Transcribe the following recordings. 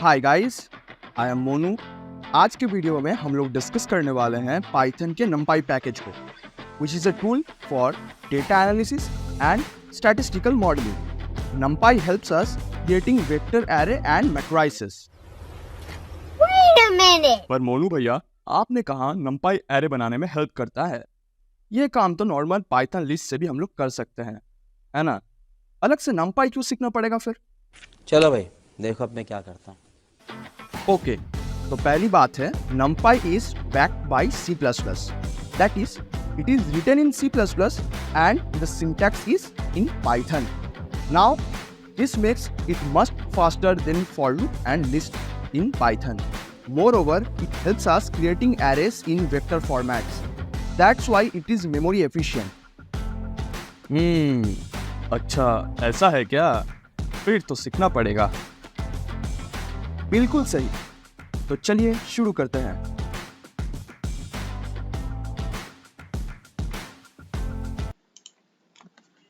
Hi guys, I am Monu. आज के video में हम लोग डिस्कस करने वाले हैं पाइथन के numpy पैकेज को, which is a tool for data analysis and statistical modeling. numpy helps us creating vector array and matrices. Wait a minute. पर मोनू भैया, आपने कहा numpy array बनाने में हेल्प करता है। ये काम तो नॉर्मल पाइथन लिस्ट से भी हम लोग कर सकते हैं, है ना? अलग से numpy क्यों सीखना पड़ेगा फिर? चलो भाई, देखो अब मैं क्या करता हूँ। ओके, तो पहली बात है numpy is backed by C++. That is, it is written in C++ and the syntax is in Python. Now, this makes it much faster than for loop and list in Python. Moreover, it helps us creating arrays in vector formats. That's why it is memory efficient. अच्छा ऐसा है क्या? फिर तो सीखना पड़ेगा। बिल्कुल सही। तो चलिए शुरू करते हैं।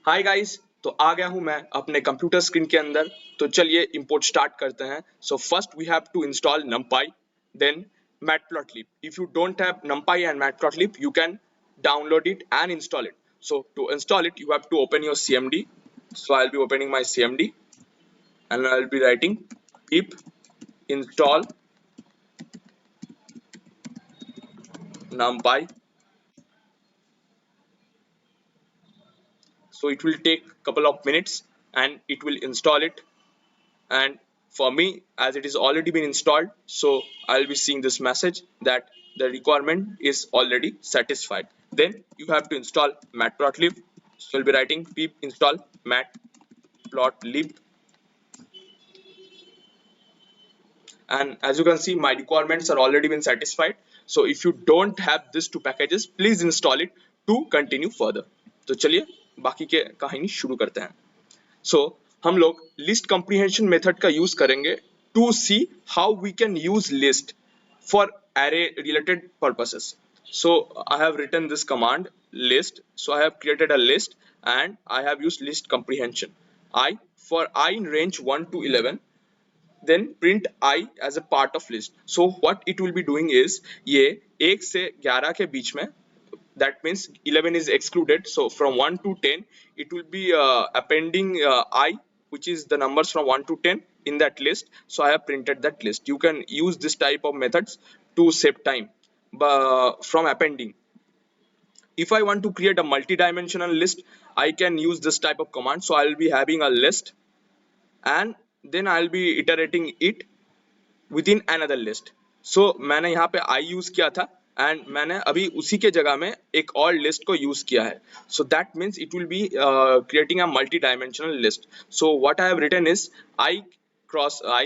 हाय गाइस, तो आ गया हूं मैं अपने कंप्यूटर स्क्रीन के अंदर। तो चलिए इंपोर्ट स्टार्ट करते हैं। So first we have to install numpy, then matplotlib. If you don't have numpy and matplotlib, you can download it and install it. So to install it, you have to open your CMD. So I'll be opening my CMD and I'll be writing pip install numpy. So it will take a couple of minutes and it will install it. And for me, as it is already been installed, so I'll be seeing this message that the requirement is already satisfied. Then you have to install matplotlib. So I'll be writing pip install matplotlib. And as you can see, my requirements are already been satisfied. So if you don't have these two packages, please install it to continue further. तो चलिए बाकी के कहानी शुरू करते हैं। So हम लोग list comprehension method का यूज करेंगे to see how we can use list for array related purposes. So I have written this command list. So I have created a list and I have used list comprehension. For I in range 1 to 11, then print I as a part of list. So what it will be doing is ये 1 से 11 के बीच में, that means 11 is excluded, so from 1 to 10 it will be appending I, which is the numbers from 1 to 10 in that list. So I have printed that list. You can use this type of methods to save time from appending. If I want to create a multi-dimensional list, I can use this type of command. So I will be having a list and then I'll be iterating it within another list. So मैंने यहाँ पे I use किया था and मैंने अभी उसी के जगह में एक और list को use किया है. So that means it will be creating a multi-dimensional list. So what I have written is I cross I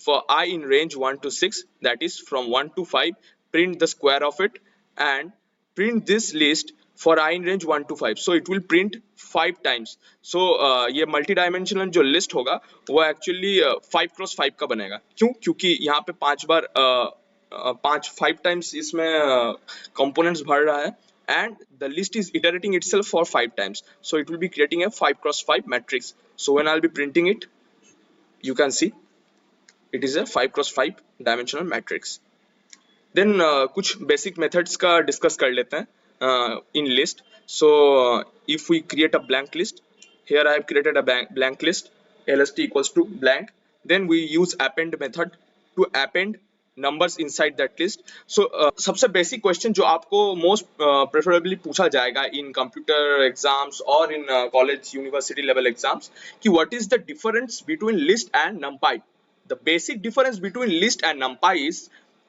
for I in range 1 to 6, that is from 1 to 5, print the square of it and print this list for I in range 1 to 5. So it will print 5 times. So ये multi dimensional जो list होगा वो actually 5 cross 5 का बनेगा। क्यों? क्योंकि यहाँ पे 5 बार 5 times इसमें components भर रहा है and the list is iterating itself for 5 times. So it will be creating a 5 cross 5 matrix. So when I'll be printing it, you can see it is a 5 cross 5 dimensional matrix. Then कुछ basic methods का discuss कर लेते हैं in list. So if we create a blank list, here I have created a blank list, lst equals to blank. Then we use append method to append numbers inside that list. So सबसे basic question जो आपको most preferably पूछा जाएगा in computer exams or in college university level exams कि what is the difference between list and numpy. The basic difference between list and numpy is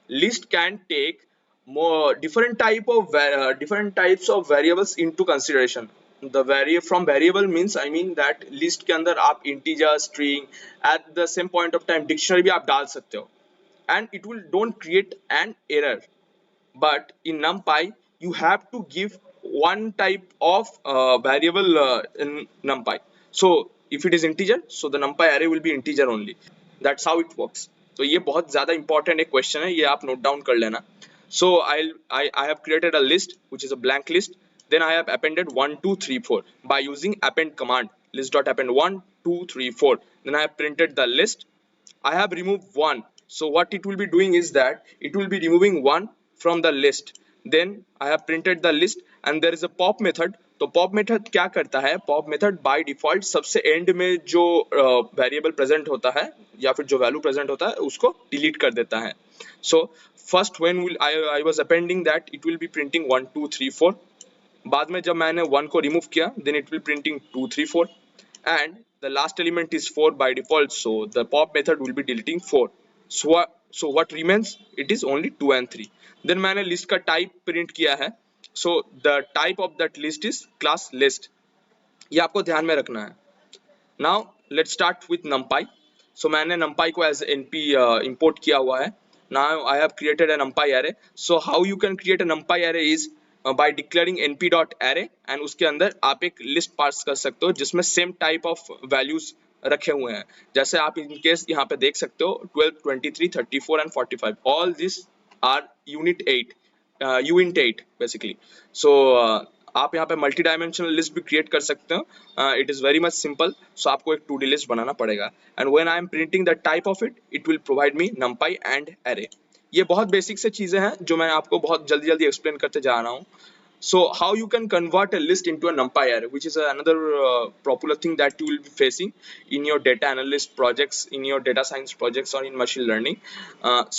list can take more different types of variables into consideration. The from variable means I mean that list के अंदर आप integer, string, at the same point of time dictionary भी आप डाल सकते हो and it will don't create an error. But in numpy you have to give one type of variable in numpy. So if it is integer, so the numpy array will be integer only. That's how it works. तो ये बहुत ज़्यादा important एक question है, ये आप note down कर लेना. So I have created a list which is a blank list. Then I have appended 1 2 3 4 by using append command. List.append 1 2 3 4. Then I have printed the list I have removed one. So what it will be doing is that it will be removing one from the list. Then I have printed the list and there is a pop method. तो pop method क्या करता है? Pop method by default सबसे end में जो variable present होता है या फिर जो value present होता है उसको delete कर देता है. So first when will I was appending that it will be printing 1 2 3 4. बाद में जब मैंने 1 को remove किया then it will printing 2 3 4 and the last element is 4 by default, so the pop method will be deleting 4. So what remains? It is only 2 and 3. then मैंने list का type print किया है, so the type of that list is class list. ये आपको ध्यान में रखना है. Now let's start with numpy. So मैंने numpy को as np import किया हुआ है. Now I have created a numpy array. So how you can create a numpy array is by declaring np.array and उसके अंदर आप एक list पास कर सकते हो जिसमें same type of values रखे हुए हैं. जैसे आप in case यहाँ पे देख सकते हो 12, 23, 34 and 45. All these are unit 8, uint 8 basically. So आप यहाँ पे मल्टी डायमेंशनल लिस्ट भी क्रिएट कर सकते हो. It is very much simple. So आपको एक 2D लिस्ट बनाना पड़ेगा and when I am printing the type of it it will provide me numpy and array. ये बहुत बेसिक से चीजें हैं जो मैं आपको बहुत जल्दी जल्दी एक्सप्लेन करते जा रहा हूँ. So how you can convert a list into a numpy array, which is another popular thing that you will be facing in your data analyst projects, in your data science projects or in machine learning.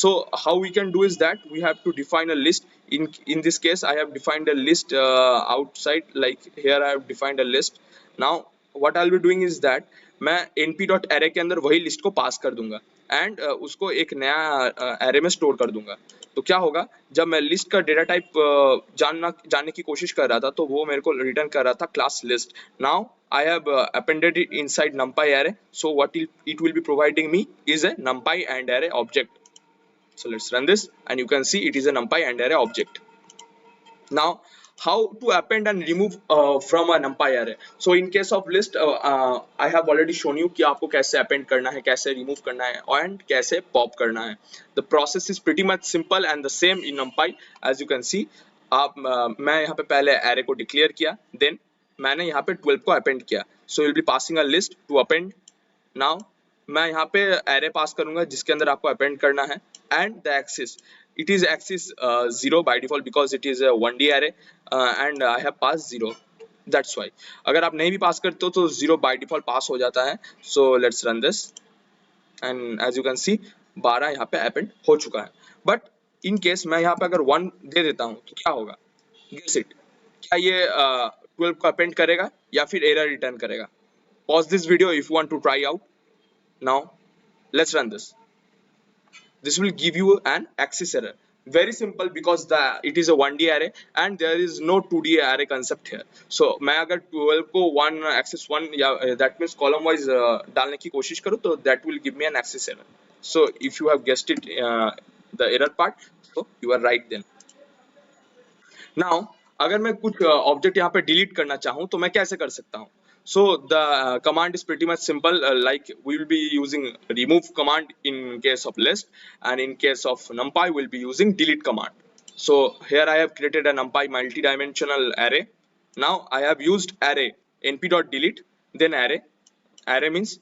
So how we can do is that we have to define a list. In this case I have defined a list outside, like here I have defined a list. Now what I'll be doing is that मैं np.array के अंदर वही list को पास कर दूंगा and उसको एक नया array में स्टोर कर दूंगा. तो क्या होगा, जब मैं लिस्ट का डेटा टाइप जानने की कोशिश कर रहा था तो वो मेरे को रिटर्न कर रहा था class list. Now I have appended it inside numpy array. So what it will be providing me is a numpy and array object. So let's run this and you can see it is a numpy and array object. Now how to append and remove from a numpy array. So in case of list I have already shown you कि आपको कैसे append करना है, कैसे remove करना है and कैसे pop करना है. The process is pretty much simple and the same in numpy. As you can see आप मैं यहाँ पे पहले array को declare किया, then मैंने यहाँ पे 12 को append किया. So you'll be passing a list to append. Now मैं यहाँ पे array पास करूंगा जिसके अंदर आपको append करना है and the axis. It is axis 0 by default because it is a 1D array and I have passed 0. That's why. अगर आप नहीं भी पास करते हो तो 0 by default पास हो जाता है. So let's run this and as you can see 12 यहाँ पे append हो चुका है. But in case मैं यहाँ पे अगर 1 दे देता हूँ तो क्या होगा? Guess it. क्या ये 12 को append करेगा या फिर error return करेगा? Pause this video if you want to try out. Now let's run this. This will give you an axis error. Very simple because it is a 1D array and there is no 2D array concept here. So मैं अगर 12 को 1 axis 1 या that means column wise डालने की कोशिश करूँ तो that will give me an axis error. So if you have guessed it the error part, so you are right then. Now अगर मैं कुछ ऑब्जेक्ट यहाँ पे डिलीट करना चाहूँ तो मैं कैसे कर सकता हूँ? So the command is pretty much simple. Like we will be using remove command in case of list, and in case of numpy we'll be using delete command. So here I have created a numpy multi-dimensional array. Now I have used array np.delete, then array. Array means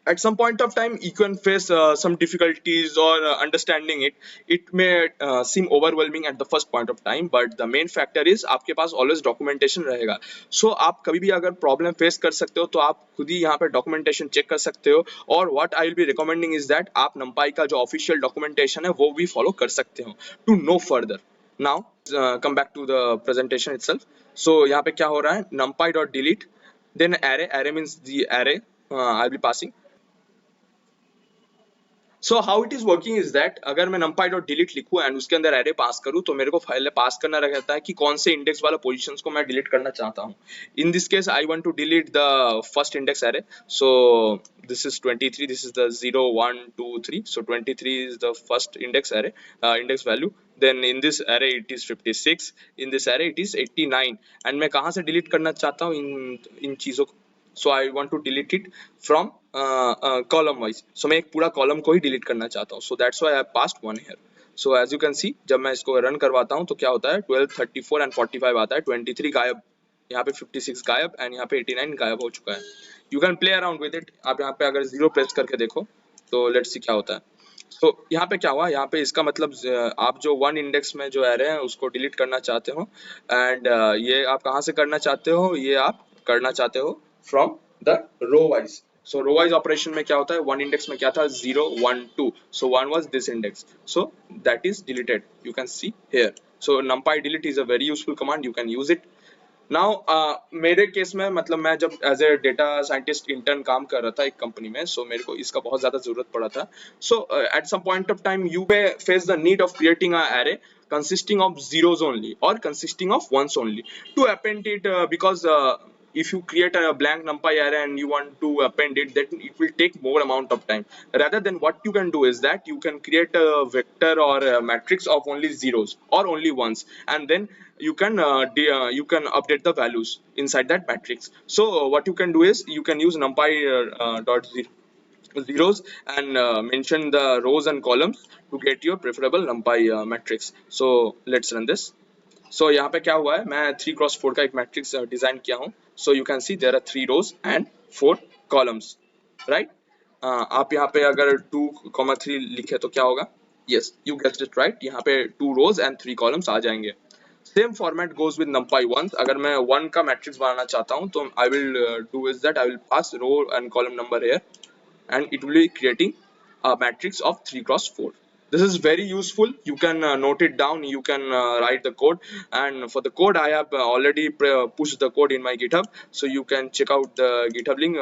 at some point of time you can face some difficulties or understanding it. It may seem overwhelming at the first point of time, but the main factor is आपके पास always documentation रहेगा. So आप कभी भी अगर problem face कर सकते हो तो आप खुद ही यहाँ पे documentation check कर सकते हो. और what I will be recommending is that आप numpy का जो official documentation है वो भी follow कर सकते हो to know further. Now come back to the presentation itself. So यहाँ पे क्या हो रहा है, numpy.delete, then array. Array means the array I'll be passing. So how it is working is that अगर मैं numpy.delete लिखूँ and उसके अंदर array पास करूँ तो मेरे को फाइल पास करना रहता है कि कौन से इंडेक्स वाला पोजीशंस को मैं डिलीट करना चाहता हूँ. In this case I want to delete the first index array. So this is 23. This is the 0 1 2 3. So 23 is the first index array index value. Then in this array it is 56. In this array it is 89. And मैं कहाँ से delete करना चाहता हूँ इन चीजों को? So I want to delete it from column wise. So मैं एक पूरा column को ही delete करना चाहता हूँ. So that's why I have passed 1 here. So as you can see जब मैं इसको run करवाता हूँ तो क्या होता है, 12, 34 and 45 आता है, 23 गायब, यहाँ पे 56 गायब and यहाँ पे 89 गायब हो चुका है. You can play around with it. आप यहाँ पे अगर 0 प्रेस करके देखो तो लेट्स सी क्या होता है। तो यहाँ पे क्या हुआ, यहाँ पे इसका मतलब आप जो वन इंडेक्स में जो एरे है उसको डिलीट करना चाहते हो, एंड ये आप कहाँ से करना चाहते हो, ये आप करना चाहते हो from the row wise. So row wise operation में क्या होता है, वन इंडेक्स में क्या था 0 1 2, so 1 was this index, so that is deleted, you can see here. So numpy delete is a very useful command, you can use it. Now मेरे case में मतलब मैं जब as a data scientist intern काम कर रहा था एक कंपनी में, सो मेरे को इसका बहुत ज्यादा जरूरत पड़ा था। So at some point of time you may face the need of creating a array consisting of zeros only or consisting of ones only to append it, because if you create a blank numpy array and you want to append it, then it will take more amount of time. Rather than what you can do is that you can create a vector or a matrix of only zeros or only ones, and then you can update the values inside that matrix. So what you can do is you can use numpy dot zeros and mention the rows and columns to get your preferable numpy matrix. So let's run this. So यहाँ पे क्या हुआ है, मैं 3x4 का एक matrix design किया हूँ. So you can see there are 3 rows and 4 columns, right? आप यहाँ पे अगर 2, 3 लिखे तो क्या होगा, yes you guessed it right, यहाँ पे 2 rows and 3 columns आ जाएंगे. Same format goes with numpy 1. अगर मैं 1 का मैट्रिक्स बनाना चाहता हूँ तो I will do is that I will pass row and column number here and it will be creating a matrix of 3x4. This is very useful. You can note it down, you can write the code, and for the code I have already pushed the code in my GitHub, so you can check out the GitHub link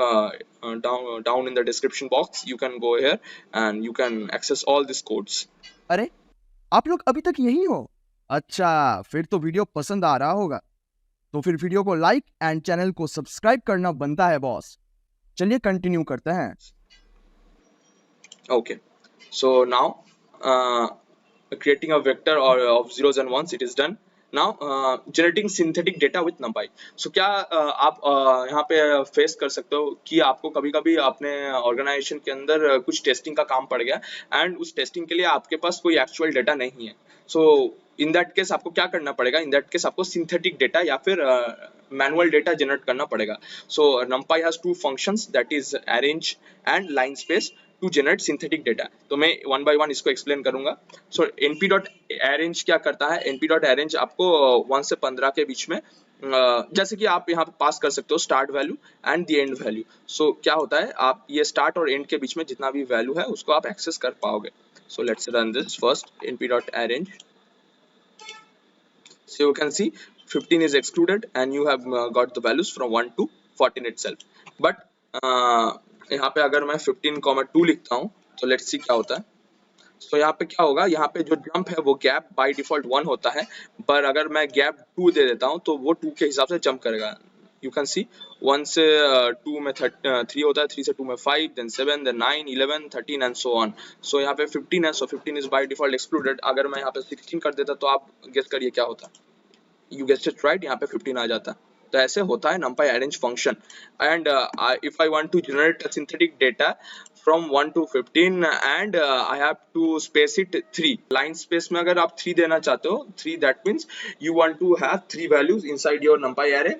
down in the description box. You can go here and you can access all these codes. अरे आप लोग अभी तक यही हो? अच्छा, फिर तो वीडियो पसंद आ रहा होगा, तो फिर वीडियो को लाइक एंड चैनल को सब्सक्राइब करना बनता है बॉस. चलिए कंटिन्यू करते हैं. Okay, so now creating a vector or of zeros and ones, it is done. Now generating synthetic data with numpy. So क्या आप यहाँ पे फेस कर सकते हो कि आपको कभी-कभी अपने ऑर्गेनाइजेशन के अंदर कुछ टेस्टिंग का काम पड़ गया एंड उस टेस्टिंग के लिए आपके पास कोई एक्चुअल डेटा नहीं है. सो इन दैट केस आपको क्या करना पड़ेगा, इन दैट केस आपको सिंथेटिक डेटा या फिर मैनुअल डेटा जनरेट करना पड़ेगा. सो numpy has two functions, that is arrange and line space to generate synthetic data. तो मैं वन बाय वन इसको एक्सप्लेन करूंगा. सो np.arrange क्या करता है, np.arrange आपको 1 से 15 के बीच में जैसे कि आप यहाँ पे पास कर सकते हो start value and the end value. So क्या होता है, आप ये स्टार्ट और एंड के बीच में जितना भी वैल्यू है उसको आप एक्सेस कर पाओगे. सो let's run this first np.arrange. So you can see 15 is excluded and you have got the values from 1 to 14 itself. But यहाँ पे अगर मैं 15,2 लिखता हूँ तो लेट्स सी क्या होता है. तो यहाँ पे क्या होगा, यहाँ पे जो जंप है वो गैप बाय डिफॉल्ट 1 होता है, पर अगर मैं गैप 2 दे देता हूँ तो वो 2 के हिसाब से जंप करेगा. यू कैन सी 1 से 2 में 3 होता है, 3 से 2 में 5, then 7, then 9, 11, 13 and so on. So यहाँ पे 15 है, so 15 is by default excluded. अगर मैं यहाँ पे 16 कर देता तो आप गेस करिए क्या होता. You guessed it right, यहाँ पे 15 आ जाता. तो ऐसे होता है numpy arrange function. And if I want to generate a synthetic data from 1 to 15 and I have to space it 3 line space में अगर आप 3 देना चाहते हो, 3 that means you want to have 3 values inside your numpy array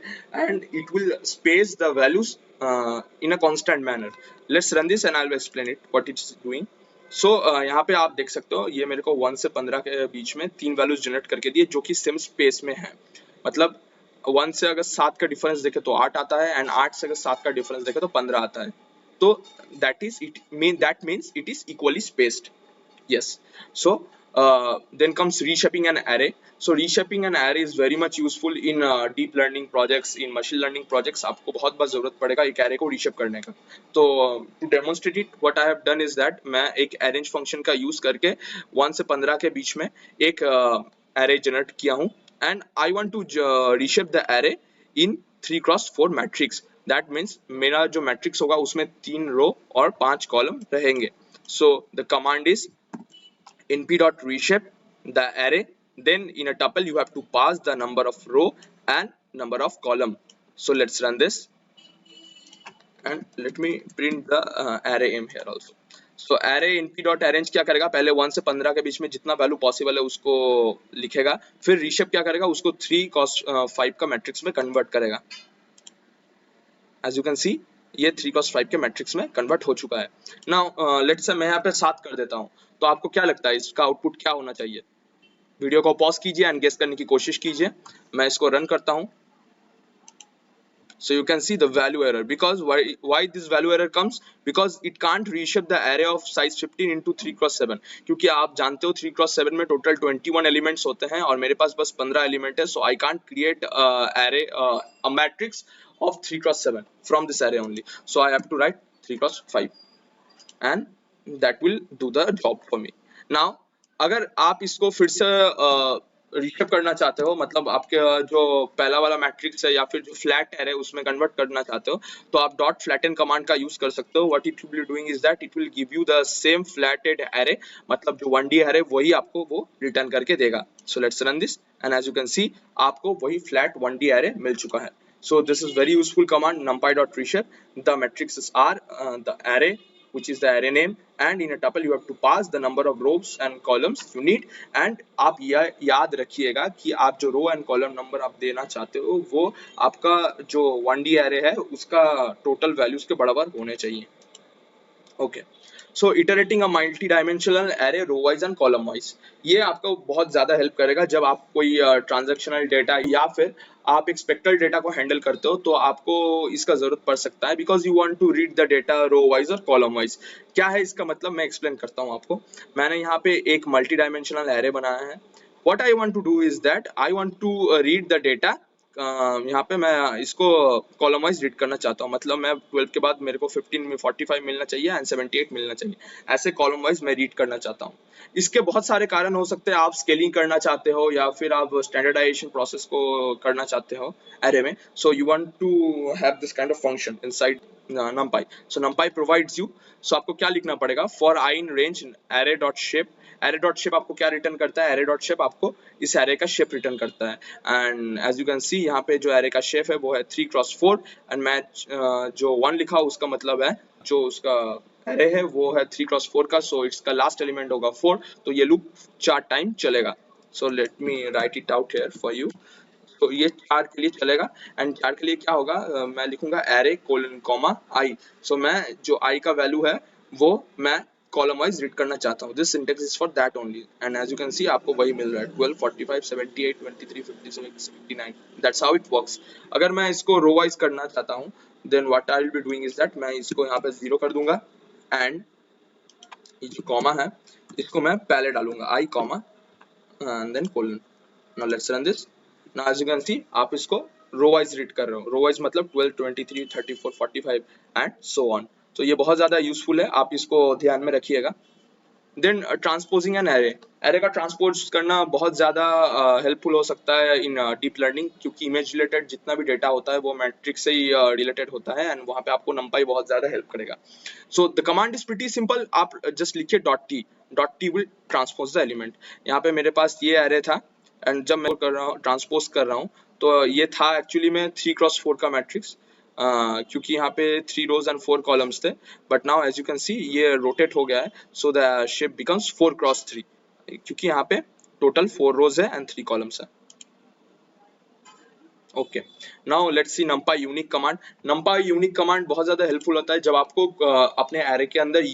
and it will space the values in a constant manner. Let's run this and I will explain it what it's doing. सो यहाँ पे आप देख सकते हो ये मेरे को 1 से 15 के बीच में 3 वैल्यूज जनरेट करके दिए जो कि सेम स्पेस में है. मतलब 1 से अगर 7 का डिफरेंस देखे तो 8 आता है एंड 8 से अगर 7 का डिफरेंस देखे तो 15 आता है. तो that means it is equally spaced. Yes. So then comes reshaping an array. So reshaping an array is very much useful in deep learning projects, in machine learning projects. आपको बहुत बार जरूरत पड़ेगा एक array को reshape करने का. तो to demonstrate it, what I have done is that मैं एक arrange function का use करके 1 से 15 के बीच में एक array generate किया हूँ and I want to reshape the array in 3x4 matrix. That means मेरा जो matrix होगा उसमें 3 row और 5 column रहेंगे. So the command is np.reshape the array, then in a tuple you have to pass the number of row and number of column. So let's run this and let me print the array m here also. So array np.arrange क्या करेगा, पहले 1 से 15 के बीच में जितना value possible है उसको लिखेगा, फिर reshape क्या करेगा, उसको 3 cos 5 का मैट्रिक्स में कन्वर्ट करेगा. As you can see ये 3x5 के मैट्रिक्स में कन्वर्ट हो चुका है। नाउ लेट्स से मैं यहाँ पे 7 कर देता हूँ, तो आपको क्या लगता है इसका आउटपुट क्या होना चाहिए? वीडियो को पॉज कीजिए एंड गेस करने की कोशिश कीजिए। मैं इसको रन करता हूँ। So you can see the value error. Because why this value error comes? Because it can't reshape the array of size 15 into 3x7. क्योंकि आप जानते हो 3x7 में टोटल 21 एलिमेंट्स होते हैं और मेरे पास बस 15 एलिमेंट है, so I can't create array a matrix of 3x7 from this array only. So I have to write 3x5 and that will do the job for me. Now अगर आप इसको फिर से रिशेप करना चाहते हो, मतलब आपके जो पहला वाला मैट्रिक्स है या फिर जो फ्लैट एरे उसमें कन्वर्ट करना चाहते हो, तो आप डॉट फ्लैटन कमांड का यूज कर सकते हो। What it will be doing is that it will give you the same flattened array, मतलब जो 1D एरे वही आपको वो रिटर्न करके देगा। So let's run this and as you can see आपको वही फ्लैट 1D एरे मिल चुका है। So this is very useful command numpy.reshape. The matrices are the array, which is the array name, and in a tuple you have to pass the number of rows and columns you need. And आप याद रखिएगा कि आप जो row and column number आप देना चाहते हो वो आपका जो 1D array है उसका टोटल वैल्यूज के बराबर होने चाहिए। Okay, so iterating a multi dimensional array row wise and column wise, ये आपको बहुत ज्यादा हेल्प करेगा जब आप कोई ट्रांजैक्शनल डेटा या फिर आप एक स्पेक्ट्रल डेटा को हैंडल करते हो, तो आपको इसका जरूरत पड़ सकता है। Because you want to read the data row wise और कॉलम वाइज। क्या है इसका मतलब, मैं एक्सप्लेन करता हूँ आपको। मैंने यहाँ पे एक मल्टी डायमेंशनल एरे बनाया है। What I want to do is that I want to read the data, यहाँ पे मैं इसको कॉलम वाइज रीड करना चाहता हूँ। मतलब मैं 12 के बाद मेरे को 15 में 45 मिलना चाहिए एंड 78 मिलना चाहिए, ऐसे कॉलम वाइज मैं रीड करना चाहता हूँ। इसके बहुत सारे कारण हो सकते हैं। आप स्केलिंग करना चाहते हो या फिर आप स्टैंडर्डाइजेशन प्रोसेस को करना चाहते हो एरे में। So you want to have this kind of function inside numpy. So numpy provides you, so आपको क्या लिखना पड़ेगा, for I in range array dot shape. array dot shape आपको क्या रिटर्न करता है, array dot shape आपको इस array का shape रिटर्न करता है। And as you can see यहाँ पे जो array का shape है वो है 3x4 एंड मैं जो 1 लिखा उसका मतलब है जो उसका array है वो है 3x4 का, सो इसका लास्ट एलिमेंट होगा 4, तो ये लूप 4 टाइम चलेगा। So let me right it out here for you. तो ये 4 के लिए चलेगा एंड 4 के लिए क्या होगा, मैं लिखूंगा एरे कोलन कॉमा आई। सो मैं जो आई का वैल्यू है वो मैं कॉलम वाइज रीड करना चाहता हूँ। This syntax is for that only and as you can see आपको वही मिल रहा है 12 45 78 23 57 79। That's how it works. अगर मैं इसको रो वाइज करना चाहता हूँ then what I will be doing is that मैं इसको यहाँ पे 0 कर दूंगा एंड ये जो कॉमा है इसको मैं पहले डालूंगा i comma and then colon. Now let's run this. Now as you can see आप इसको रो वाइज रीड कर रहे हो। रो वाइज मतलब 12 23 34 45 एंड सो ऑन। तो ये बहुत ज्यादा यूजफुल है, आप इसको ध्यान में रखिएगा। Then transposing an array, array का ट्रांसपोज करना बहुत ज्यादा हेल्पफुल हो सकता है इन डीप लर्निंग, क्योंकि इमेज रिलेटेड जितना भी डेटा होता है वो मैट्रिक्स से ही रिलेटेड होता है एंड वहाँ पे आपको numpy बहुत ज्यादा हेल्प करेगा। So the command is pretty simple, आप जस्ट लिखिए dot T will transpose the element. यहाँ पे मेरे पास ये एरे था एंड जब मैं कर रहा हूँ ट्रांसपोज कर रहा हूँ तो ये था एक्चुअली में 3x4 का मैट्रिक्स, क्योंकि यहाँ पे 3 रोज एंड 4 कॉलम्स थे, but now as you can see ये रोटेट हो गया है, so the shape becomes 4x3 क्योंकि यहाँ पे टोटल 4 रोज है एंड 3 कॉलम्स है। Okay, now let's see numpy unique command. numpy unique command बहुत ज्यादा हेल्पफुल होता है जब आपको अपने एरे के अंदर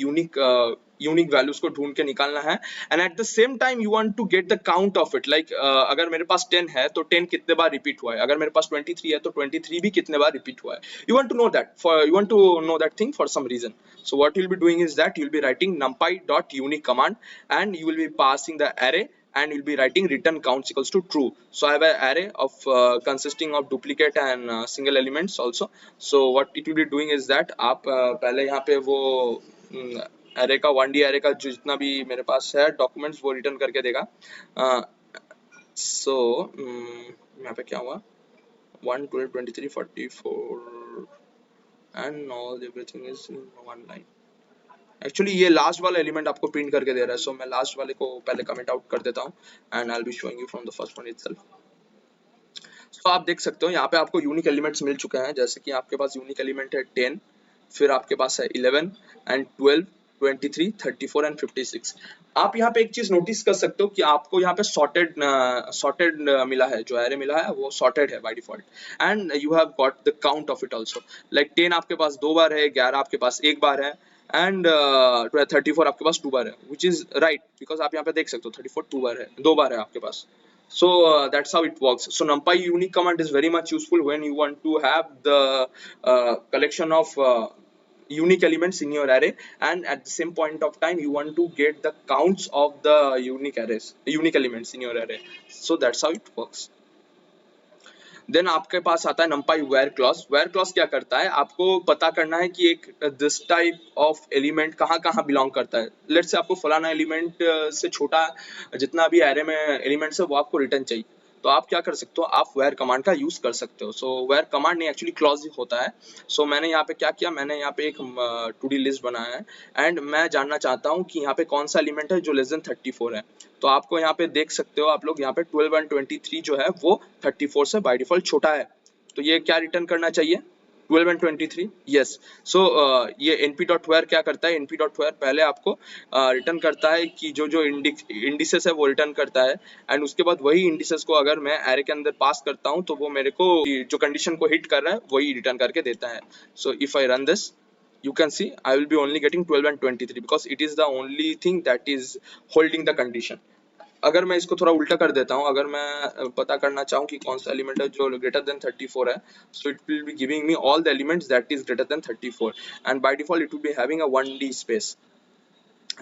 यूनिक वैल्यूज को ढूंढ के निकालना है and at the same time you want to get the count of it. Like अगर मेरे पास 10 है तो 10 कितने बार रिपीट हुआ है, अगर मेरे पास 23 है तो 23 भी कितने बार रिपीट हुआ है। You want to know that thing for some reason. So what you'll be doing is that you'll be writing numpy.unique command and you will be passing the array and you'll be writing return counts equals to true. So I have an array of consisting of duplicate and single elements also. So what it will be doing is that आप पहले यहाँ पे वो array का 1D array का जितना भी मेरे पास है डॉक्यूमेंट्स वो रिटर्न करके देगा। So यहाँ पे क्या हुआ 1 12 23 44 and all everything is in one line. Actually ये लास्ट वाला एलिमेंट आपको प्रिंट करके दे रहा है, सो मैं लास्ट वाले को पहले कमेंट आउट कर देता हूँ and I will be showing you from the first one itself. So आप देख सकते हो यहाँ पे आपको यूनिक एलिमेंट्स मिल चुके हैं, जैसे कि आपके पास यूनिक एलिमेंट है 10, फिर आपके पास है 11 एंड 12 23, 34 एंड 56। आप यहाँ पे एक चीज नोटिस कर सकते हो कि आपको यहाँ पे सॉर्टेड मिला है, जो एरे मिला है वो सॉर्टेड है by default, and you have got the count of it also. Like 10 आपके पास 2 बार है, 11 आपके पास 1 बार है, एंड 34 आपके पास 2 बार है, विच इज राइट बिकॉज आप यहाँ पे देख सकते हो 34 2 बार है आपके पास। So that's how it works. So NumPy unique command is very much useful when you want to have the collection of unique elements in your array, and at the same point of time you want to get the counts of the unique elements in your array. So that's how it works. Then आपके पास आता है numpy where clause। where clause क्या करता है, आपको पता करना है कि एक this type of element कहाँ कहाँ belong करता है। लेट्स से आपको फलाना एलिमेंट से छोटा जितना भी एरे में एलिमेंट्स है वो आपको रिटर्न चाहिए, तो आप क्या कर सकते हो, आप where कमांड का यूज कर सकते हो। सो where कमांड नहीं एक्चुअली क्लॉज होता है। सो मैंने यहाँ पे क्या किया, मैंने यहाँ पे एक टू डी लिस्ट बनाया है एंड मैं जानना चाहता हूँ कि यहाँ पे कौन सा एलिमेंट है जो लेस देन 34 है। तो आपको यहाँ पे देख सकते हो आप लोग, यहाँ पे 12 एंड 23 जो है वो 34 से बाय डिफॉल्ट छोटा है, तो ये क्या रिटर्न करना चाहिए, 12 एंड 23। यस। सो ये np.where क्या करता है, np.where पहले आपको रिटर्न करता है कि जो जो इंडिसेस है वो रिटर्न करता है, एंड उसके बाद वही इंडिसेस को अगर मैं एरे के अंदर पास करता हूँ तो वो मेरे को जो कंडीशन को हिट कर रहा है वही रिटर्न करके देता है। सो if I run this, you can see I will be only getting 12 and 23 because it is the only thing that is holding the condition. अगर मैं इसको थोड़ा उल्टा कर देता हूँ, अगर मैं पता करना चाहूँ कि कौन सा एलिमेंट है जो ग्रेटर देन 34 है, so it will be giving me all the elements that is greater than 34, and by default it will be having a 1D space.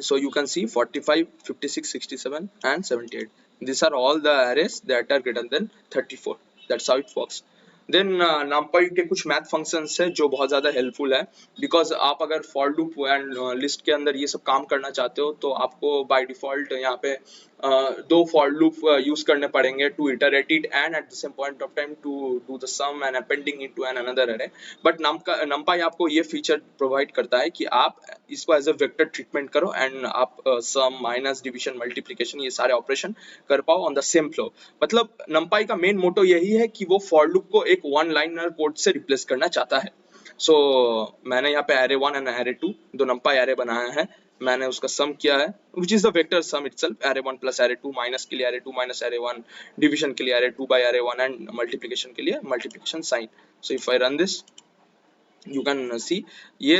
So you can see 45, 56, 67 and 78, these are all the arrays that are greater than 34. That's how it works. Then numpy के कुछ math functions है जो बहुत ज़्यादा helpful है, because आप अगर for loop and list के अंदर ये सब काम करना चाहते हो तो आपको बाय डिफॉल्ट यहाँ पे दो फॉर लूप यूज करने पड़ेंगे to iterate it and at the same point of time to do the sum and appending it to an another array. But numpy आपको ये फीचर प्रोवाइड करता है कि आप इसको एज अ वेक्टर ट्रीटमेंट करो एंड आप सम माइनस डिवीजन मल्टीप्लिकेशन ये सारे ऑपरेशन कर पाओ ऑन द सेम फ्लो। मतलब numpy का मेन मोटो यही है कि वो फॉर लूप को एक वन लाइनर कोड से रिप्लेस करना चाहता है। सो मैंने यहाँ पे array 1 एंड array 2 दो numpy array बनाया है, मैंने उसका सम किया है which is the vector sum itself, array 1 plus array 2, minus के लिए array 2 minus array 1, डिवीजन के लिए array 2 by array 1 and multiplication के लिए multiplication sign. So if I run this you can see ये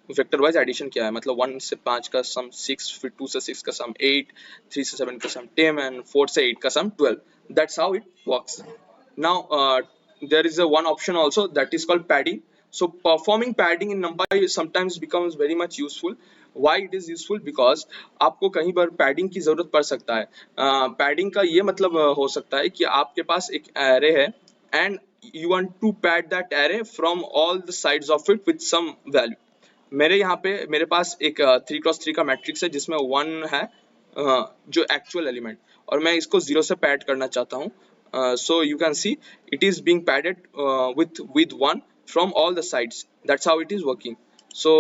वेक्टर वाइज एडिशन किया है, मतलब 1 से 5 का सम 6, फिर 2 से 6 का सम 8, 3 से 7 का सम 10 एंड 4 से 8 का सम 12। That's how it works. Now there is a one option also that is called padding. So performing padding in numpy sometimes becomes very much useful. Why it is useful? Because आपको कहीं पर padding की जरूरत पड़ सकता है। padding का ये मतलब हो सकता है कि आपके पास एक array है and you want to pad that array from all the sides of it with some value. मेरे यहाँ पे मेरे पास एक 3x3 का मैट्रिक्स है जिसमें 1 है जो एक्चुअल एलिमेंट, और मैं इसको 0 से पैड करना चाहता हूँ। So you can see it is being padded with 1 from all the sides. That's how it is working. So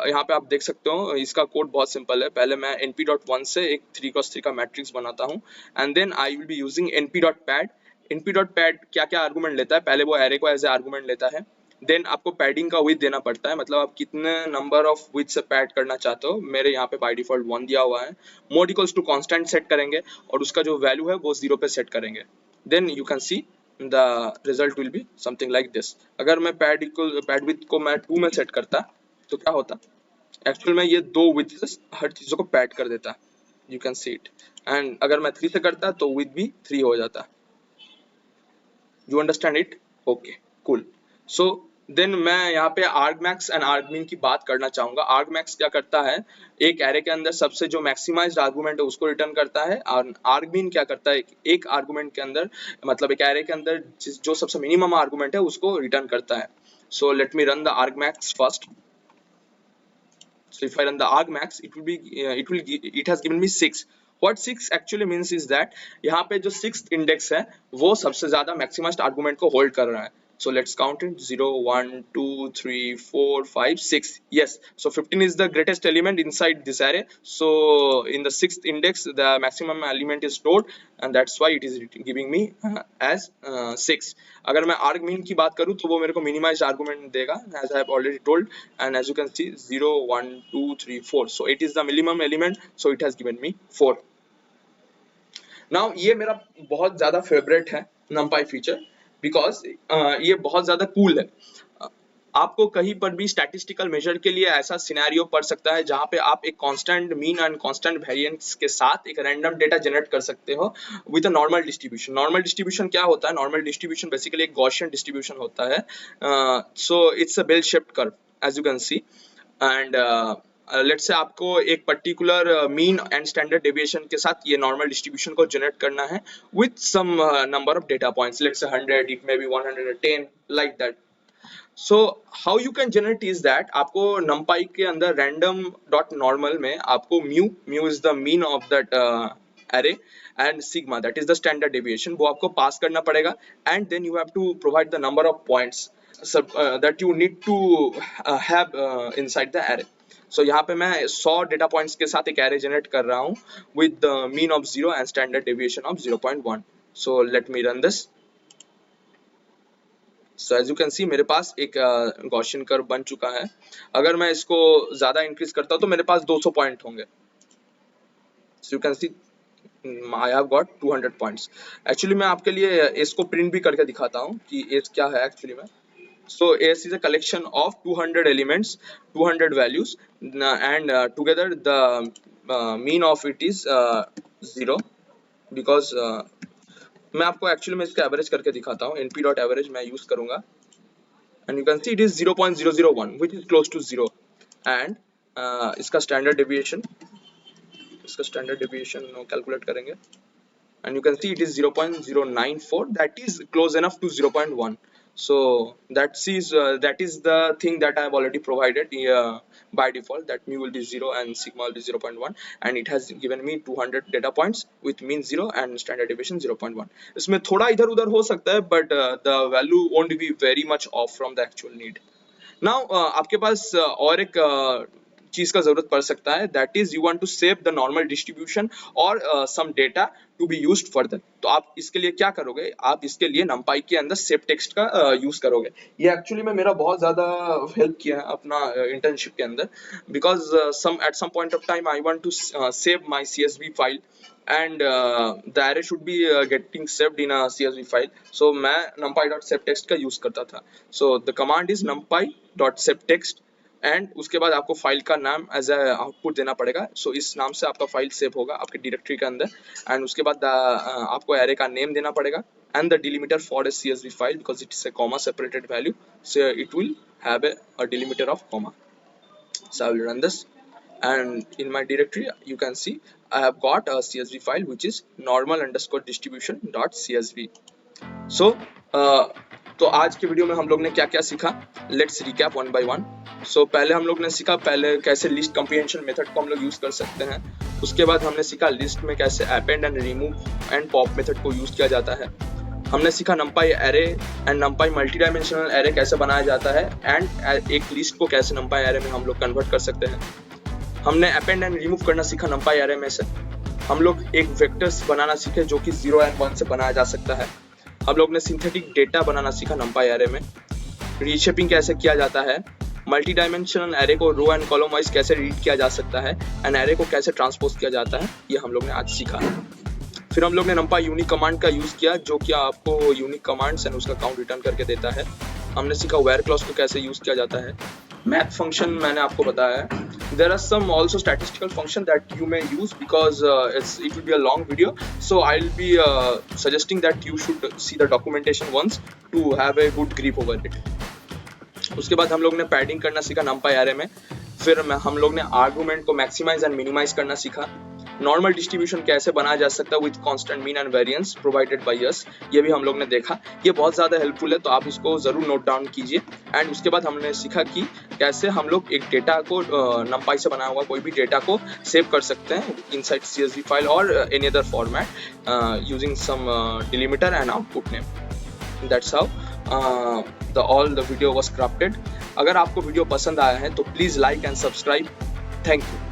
यहाँ पे आप देख सकते हो इसका कोड बहुत सिंपल है। पहले मैं np.1 से एक 3x3 का मैट्रिक्स बनाता हूँ and then I will be using np.pad. np.pad क्या क्या आर्गुमेंट लेता है, पहले वो एरे को एज ए आर्गुमेंट लेता है, देन आपको पैडिंग का विड्थ देना पड़ता है, मतलब आप कितने नंबर ऑफ विड्थ से पैड करना चाहते हो। मेरे यहाँ पे बाय डिफॉल्ट 1 दिया हुआ है। Mode equals to constant set करेंगे और उसका जो वैल्यू है वो 0 पे सेट करेंगे। then you can see the result will be something like this. अगर मैं पैड विड्थ को मैं 2 में सेट करता तो क्या होता, एक्चुअल में ये दो विड्थ्स हर चीजों को पैड कर देता, you can see it, and अगर मैं 3 से करता तो विड्थ भी 3 हो जाता। you understand it? okay cool. so then मैं यहाँ पे argmax एंड argmin की बात करना चाहूंगा। argmax क्या करता है, एक एरे के अंदर सबसे जो मैक्सिमाइज्ड आर्गुमेंट है उसको रिटर्न करता है, और argmin क्या करता है, एक आर्गुमेंट के अंदर मतलब एक एरे के अंदर जो सबसे मिनिमम आर्गुमेंट है उसको रिटर्न करता है। So let me run the argmax first. So if I run the argmax, it has given me 6. What 6 actually means is that यहाँ पे जो 6th इंडेक्स है वो सबसे ज्यादा मैक्सिमाइज्ड आर्गुमेंट को होल्ड कर रहा है। So let's count it: 0, 1, 2, 3, 4, 5, 6. Yes, so 15 is the greatest element inside this array. So in the sixth index the maximum element is stored, and that's why it is giving me as 6. अगर मैं argmin की बात करूँ तो वो मेरे को minimized argument देगा, as I have already told, and as you can see 0, 1, 2, 3, 4. So it is the minimum element, so it has given me 4. Now ये मेरा बहुत ज़्यादा फेवरेट है numpy फीचर, बिकॉज ये बहुत ज़्यादा कूल है. आपको कहीं पर भी स्टैटिस्टिकल मेजर के लिए ऐसा सिनेरियो पड़ सकता है जहाँ पे आप एक constant mean and constant variance के साथ एक रैंडम डेटा जनरेट कर सकते हो with a normal distribution. Normal distribution क्या होता है? नॉर्मल डिस्ट्रीब्यूशन बेसिकली एक गॉसियन डिस्ट्रीब्यूशन होता है. So it's a bell shaped curve as you can see, and let's say आपको एक particular mean and standard deviation के साथ ये नॉर्मल डिस्ट्रीब्यूशन को जनरेट करना है with some number of data points. Let's say 100, it may be 110, like that. So how you can generate is that आपको numpy के अंदर random dot normal में आपको mu is the mean of that array and sigma, that is the standard deviation, वो आपको पास करना पड़ेगा, and then you have to provide the number of points that you need to have inside the array. So यहाँ पे मैं 100 data points के साथ एक array generate कर रहा हूँ with the mean of 0 and standard deviation of 0.1. So let me run this. So as you can see मेरे पास एक गॉसियन कर्व बन चुका है. अगर मैं इसको ज़्यादा इंक्रीज करता हूँ तो मेरे पास 200 पॉइंट होंगे. So you can see I have got 200 points. Actually मैं आपके लिए इसको प्रिंट भी करके दिखाता हूँ कि एस क्या है एक्चुअली में. So AS is a collection of 200 elements, 200 values, and together the mean of it is 0, because मैं आपको एक्चुअली में इसका एवरेज करके दिखाता हूँ. np.average मैं यूज करूंगा, and you can see it is 0.001 which is close to 0, and इसका स्टैंडर्ड डेविएशन कैलकुलेट करेंगे, and you can see it is 0.094, that is close enough to 0.1. So that is the thing that I have already provided by default, that mu will be 0 and sigma will be 0.1, and it has given me 200 data points with mean 0 and standard deviation 0.1. इसमें थोड़ा इधर उधर हो सकता है, but the value won't be very much off from the actual need. Now आपके पास और एक चीज का जरूरत पड़ सकता है, that is you want to save the normal distribution और some data to be used further. तो आप इसके लिए क्या करोगे? आप इसके लिए numpy के अंदर सेव टेक्स्ट का यूज करोगे. ये एक्चुअली में मेरा बहुत ज्यादा हेल्प किया है अपना इंटर्नशिप के अंदर, because at some point of time I want to save my CSV file, and the array should be getting saved in a CSV file. So मैं numpy.savtext का यूज करता था. So the command is numpy.savtext, and उसके बाद आपको file का नाम as a output देना पड़ेगा. सो इस नाम से आपका फाइल सेव होगा आपके डायरेक्टरी के अंदर, एंड उसके बाद आपको एरे का नेम देना पड़ेगा and the delimiter for a CSV file, because it is a comma separated value, so it will have a delimiter of comma. So I will run this, and in my directory you can see I have got a CSV file which is normal_distribution.csv. So तो आज के video में हम लोग ने क्या क्या सीखा, let's recap one by one. So पहले हम लोग ने सीखा पहले कैसे लिस्ट कंप्रीहेंशन मेथड को हम लोग यूज कर सकते हैं. उसके बाद हमने सीखा लिस्ट में कैसे append and remove and pop method को यूज किया जाता है. हमने सीखा numpy array and numpy multi dimensional array कैसे बनाया जाता है, एंड एक लिस्ट को कैसे numpy एरे में हम लोग कन्वर्ट कर सकते हैं. हमने अपेंड एंड रिमूव करना सीखा numpy एरे में से. हम लोग एक वेक्टर्स बनाना सीखे जो कि 0 and 1 से बनाया जा सकता है. हम लोग ने सिंथेटिक डेटा बनाना सीखा numpy एरे में. रीशेपिंग कैसे किया जाता है, मल्टी डायमेंशनल एरे को रो एंड कॉलम वाइज कैसे रीड किया जा सकता है, एंड एरे को कैसे ट्रांसपोज किया जाता है, ये हम लोग ने आज सीखा. फिर हम लोग ने numpy यूनिक कमांड का यूज किया जो कि आपको यूनिक कमांड्स एंड उसका काउंट रिटर्न करके देता है. हमने सीखा where क्लॉज को कैसे यूज किया जाता है. मैथ फंक्शन मैंने आपको बताया है. There are some also statistical function that you may use because it will be a long video, so I'll be suggesting that you should see the documentation once to have a good grip over it. उसके बाद हम लोग ने padding करना सीखा numpy array में. फिर हम लोग ने आर्गुमेंट को मैक्सिमाइज एंड मिनिमाइज करना सीखा. नॉर्मल डिस्ट्रीब्यूशन कैसे बनाया जा सकता है with constant mean and variance provided by us, ये भी हम लोग ने देखा. ये बहुत ज़्यादा हेल्पफुल है, तो आप इसको ज़रूर नोट डाउन कीजिए. एंड उसके बाद हमने सीखा कि कैसे हम लोग एक डेटा को numpy से बनाया हुआ कोई भी डेटा को सेव कर सकते हैं इनसाइड CSV फाइल और any other format using some delimiter and output name. That's how all the video was crafted. अगर आपको वीडियो पसंद आया है तो please like and subscribe. Thank you.